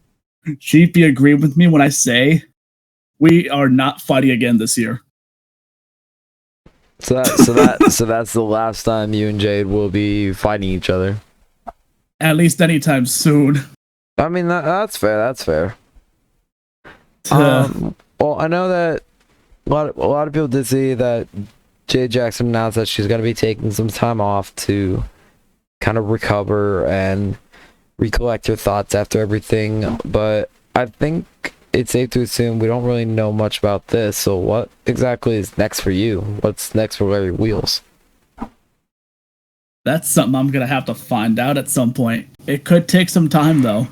she'd be agreeing with me when I say we are not fighting again this year. So that's the last time you and Jade will be fighting each other. At least anytime soon. I mean that's fair. That's fair. Well, I know that a lot of people did see that Jade Jackson announced that she's going to be taking some time off to kind of recover and recollect her thoughts after everything. But I think it's safe to assume we don't really know much about this. So what exactly is next for you? What's next for Larry Wheels? That's something I'm going to have to find out at some point. It could take some time, though.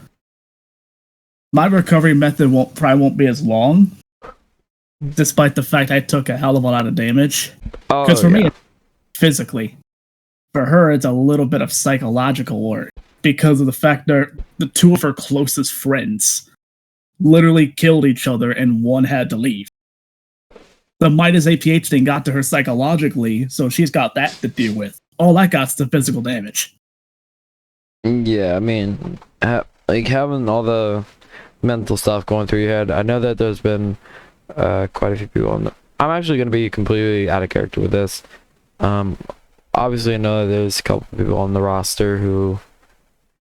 My recovery method probably won't be as long, despite the fact I took a hell of a lot of damage. Because for me, it's physically. For her, it's a little bit of psychological work. Because of the fact that the two of her closest friends literally killed each other and one had to leave. The Midas APH thing got to her psychologically, so she's got that to deal with. All that got's the physical damage. Yeah, I mean, like having all the mental stuff going through your head. I know that there's been quite a few people on I'm actually going to be completely out of character with this. Obviously I know that there's a couple of people on the roster who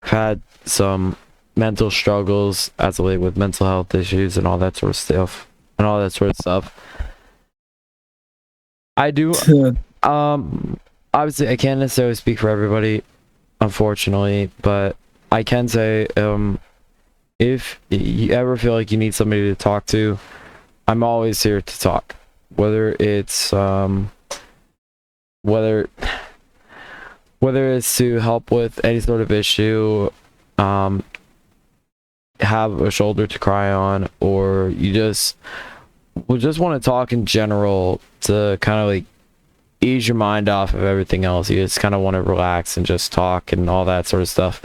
had some mental struggles as of late with mental health issues and all that sort of stuff. I do obviously I can't necessarily speak for everybody, unfortunately, but I can say if you ever feel like you need somebody to talk to, I'm always here to talk. Whether it's whether it's to help with any sort of issue, have a shoulder to cry on, or you just want to talk in general to kind of like ease your mind off of everything else. You just kind of want to relax and just talk and all that sort of stuff.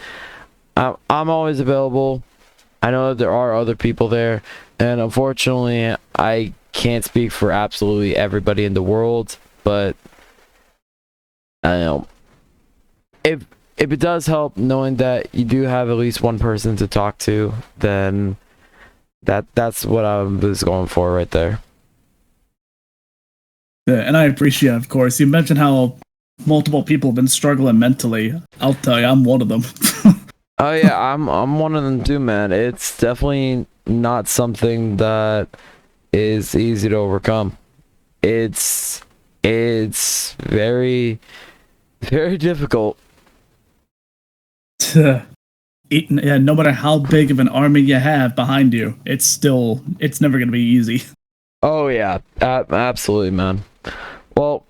I'm always available. I know that there are other people there, and unfortunately I can't speak for absolutely everybody in the world, but I know if it does help knowing that you do have at least one person to talk to, then that's what I was going for right there. Yeah, and I appreciate, of course. You mentioned how multiple people have been struggling mentally. I'll tell you, I'm one of them. Oh yeah, I'm one of them too, man. It's definitely not something that is easy to overcome. It's very, very difficult. Yeah, no matter how big of an army you have behind you, it's never going to be easy. Oh yeah, absolutely, man. Well,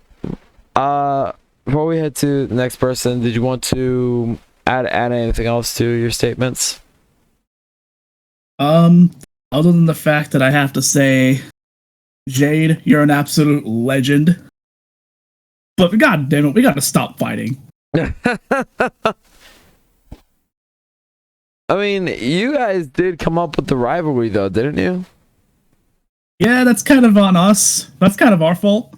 before we head to the next person, did you want to add anything else to your statements? Other than the fact that I have to say, Jade, you're an absolute legend. But god damn it, we gotta stop fighting. I mean, you guys did come up with the rivalry though, didn't you? Yeah, that's kind of on us. That's kind of our fault.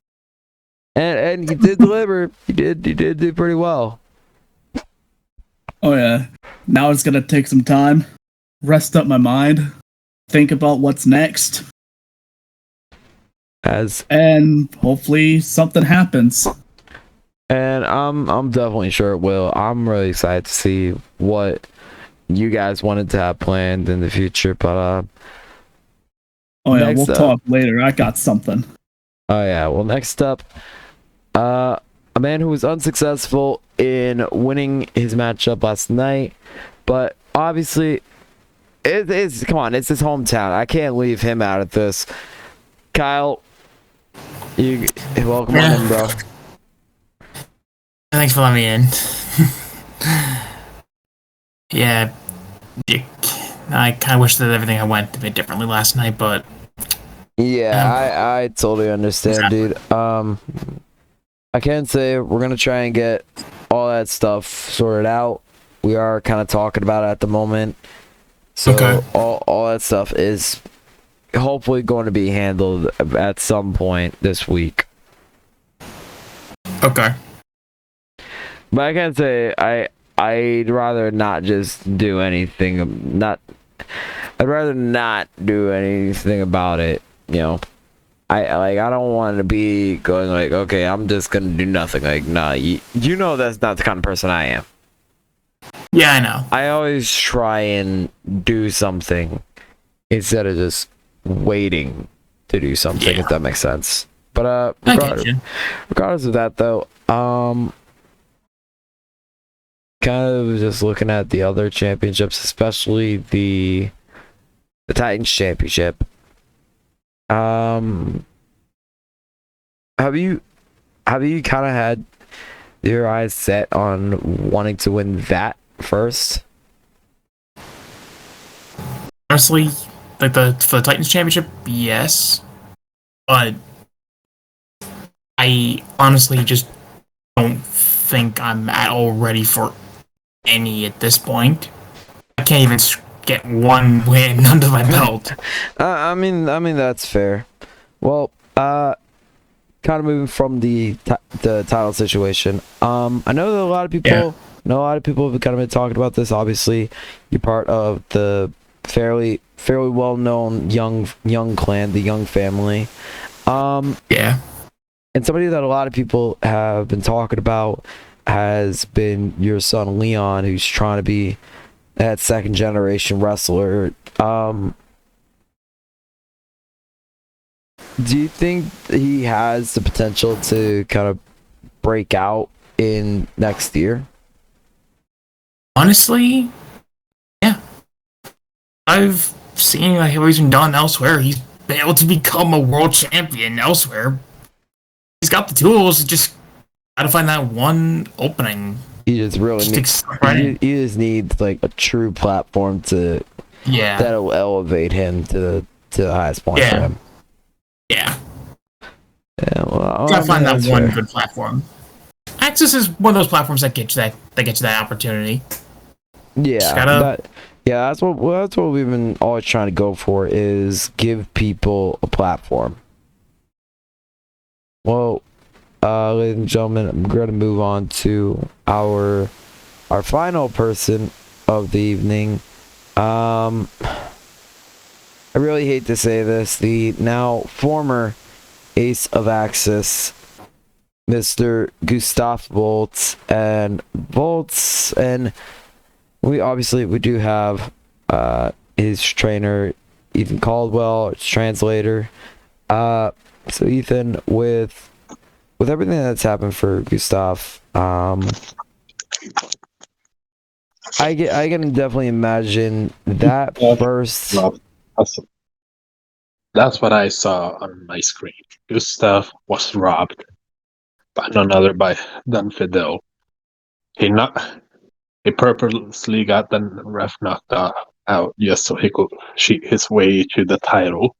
And you did deliver. You did do pretty well. Oh yeah. Now it's gonna take some time. Rest up my mind. Think about what's next. And hopefully something happens. And I'm definitely sure it will. I'm really excited to see what you guys wanted to have planned in the future, but oh yeah, we'll talk later. I got something. Oh yeah, well next up, a man who was unsuccessful in winning his matchup last night, but obviously it's come on, it's his hometown. I can't leave him out of this. Kyle, you welcome on in, bro. Thanks for letting me in. Yeah, Dick. I kind of wish that everything had went a bit differently last night, but Yeah, I totally understand, dude. I can say we're gonna try and get all that stuff sorted out. We are kind of talking about it at the moment, so Okay. all that stuff is hopefully going to be handled at some point this week. okay. But I can say I'd rather not just do anything. I'd rather not do anything about it. You know, I don't want to be going like, okay, I'm just gonna do nothing. Like, nah, you know that's not the kind of person I am. Yeah, I know. I always try and do something instead of just waiting to do something. Yeah. If that makes sense. But I get you. regardless of that though, kind of just looking at the other championships, especially the Titans championship. Have you kind of had your eyes set on wanting to win that first? Honestly, like for the Titans championship, yes, but I honestly just don't think I'm at all ready for any at this point. I can't even get one win under my belt. I mean that's fair. Well, kind of moving from the title situation. I know that a lot of people, have kind of been talking about this. Obviously, you're part of the fairly well-known young clan, the Young family. Yeah. And somebody that a lot of people have been talking about has been your son Leon, who's trying to be that second generation wrestler. Do you think he has the potential to kind of break out in next year? Honestly, yeah. I've seen like how he's been done elsewhere. He's been able to become a world champion elsewhere. He's got the tools. Just gotta find that one opening. He just really needs. He just needs like a true platform that'll elevate him to the highest point for him. Yeah. Yeah, well, Gotta find that one fair. good platform. Access is one of those platforms that gets you that opportunity. Yeah, that's what we've been always trying to go for, is give people a platform. Well, ladies and gentlemen, I'm going to move on to our final person of the evening. I really hate to say this, the now former Ace of Axis, Mr. Gustav Volts, and we do have his trainer Ethan Caldwell, his translator. So Ethan, with everything that's happened for Gustav, I can definitely imagine that first. That's what I saw on my screen. Gustav was robbed by none other than Fidel. He purposely got the ref knocked out just so he could cheat his way to the title.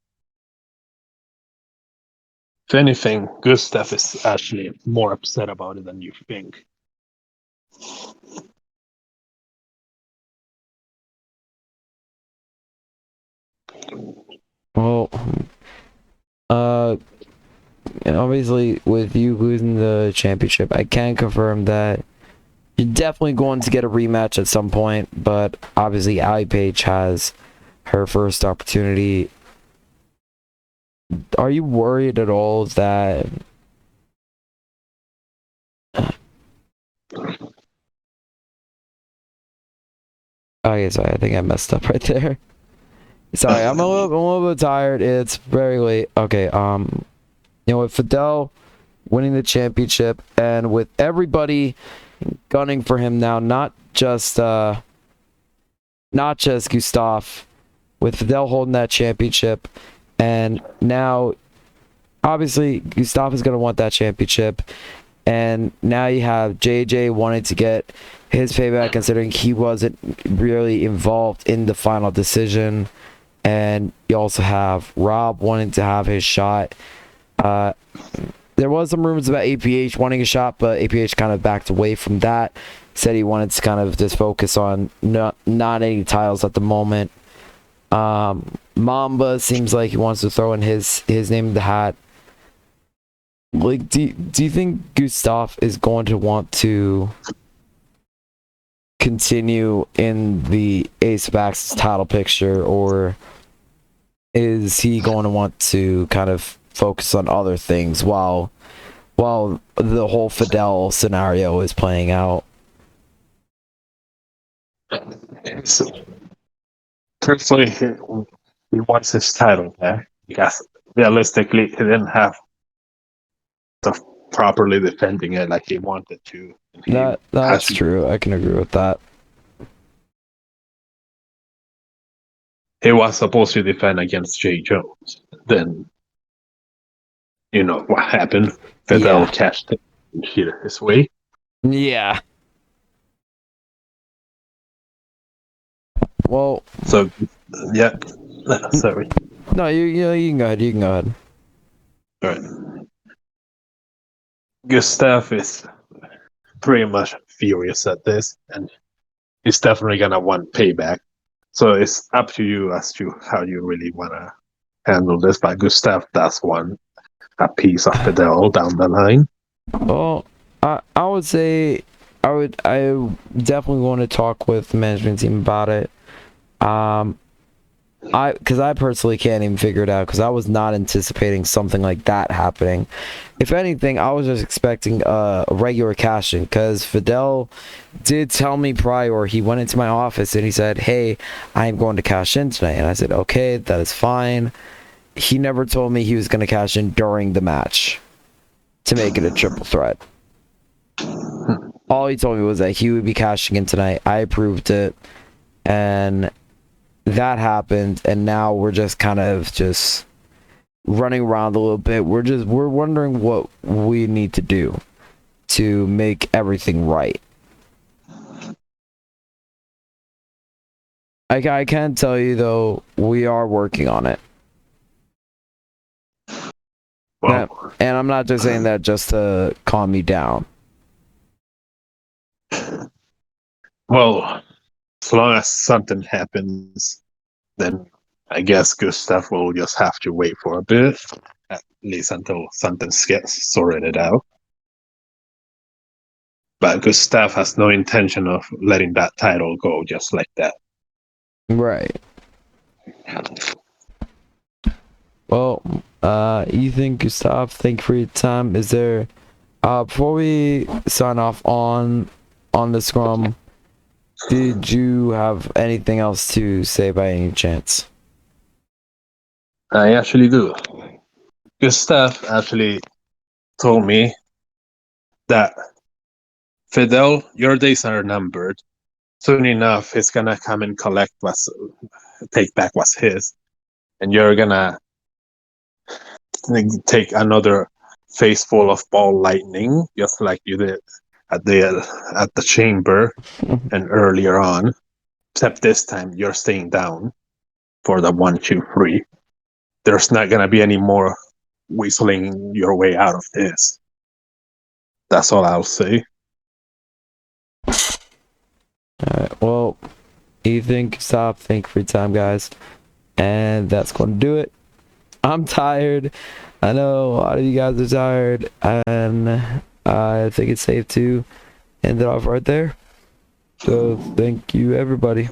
If anything, Gustav is actually more upset about it than you think. Well, and obviously with you losing the championship, I can confirm that you're definitely going to get a rematch at some point, but obviously Allie Page has her first opportunity. Are you worried at all that okay, sorry, I think I messed up right there. Sorry, I'm a little bit tired. It's very late. Okay, with Fidel winning the championship and with everybody gunning for him now, not just Gustav, with Fidel holding that championship, and now obviously Gustav is going to want that championship, And now you have JJ wanting to get his payback, considering he wasn't really involved in the final decision. And you also have Rob wanting to have his shot. There was some rumors about APH wanting a shot, but APH kind of backed away from that. Said he wanted to kind of just focus on not any titles at the moment. Mamba seems like he wants to throw in his name in the hat. Like, do you think Gustav is going to want to continue in the Ace of Axes title picture, or is he going to want to kind of focus on other things while the whole Fidel scenario is playing out? Personally, he wants his title back because realistically, he didn't have the properly defending it like he wanted to. That's true. I can agree with that. He was supposed to defend against Jay Jones. Then, you know what happened. Fidel cashed it and cheated his way. Yeah. Well. So, yeah. Sorry. No, you can go ahead. You can go ahead. All right. Gustav is pretty much furious at this, and he's definitely gonna want payback. So it's up to you as to how you really wanna handle this. But Gustav does want a piece of Fidel down the line. Well, I would say I definitely want to talk with the management team about it. Because I personally can't even figure it out, because I was not anticipating something like that happening. If anything, I was just expecting a regular cash-in, because Fidel did tell me prior. He went into my office and he said, "Hey, I'm going to cash in tonight." And I said, "Okay, that is fine." He never told me he was going to cash in during the match to make it a triple threat. All he told me was that he would be cashing in tonight. I approved it, and that happened, and now we're just kind of just running around a little bit. We're wondering what we need to do to make everything right. I can tell you though, we are working on it. Well, And I'm not just saying that just to calm me down. well, as long as something happens, then I guess Gustav will just have to wait for a bit, at least until something gets sorted out. But Gustav has no intention of letting that title go just like that. Right. Well, Ethan, Gustav, thank you for your time. Is there, before we sign off on the scrum, did you have anything else to say by any chance? I actually do. Gustav actually told me that Fidel, your days are numbered. Soon enough, he's gonna come and take back what's his, and you're gonna take another face full of ball lightning, just like you did at the chamber and earlier on. Except this time, you're staying down for the 1, 2, 3. There's not gonna be any more whistling your way out of this. That's all I'll say. Alright, well, Ethan, Gustav, thank you for your time, guys. And that's going to do it. I'm tired. I know a lot of you guys are tired, and I think it's safe to end it off right there. So, thank you, everybody.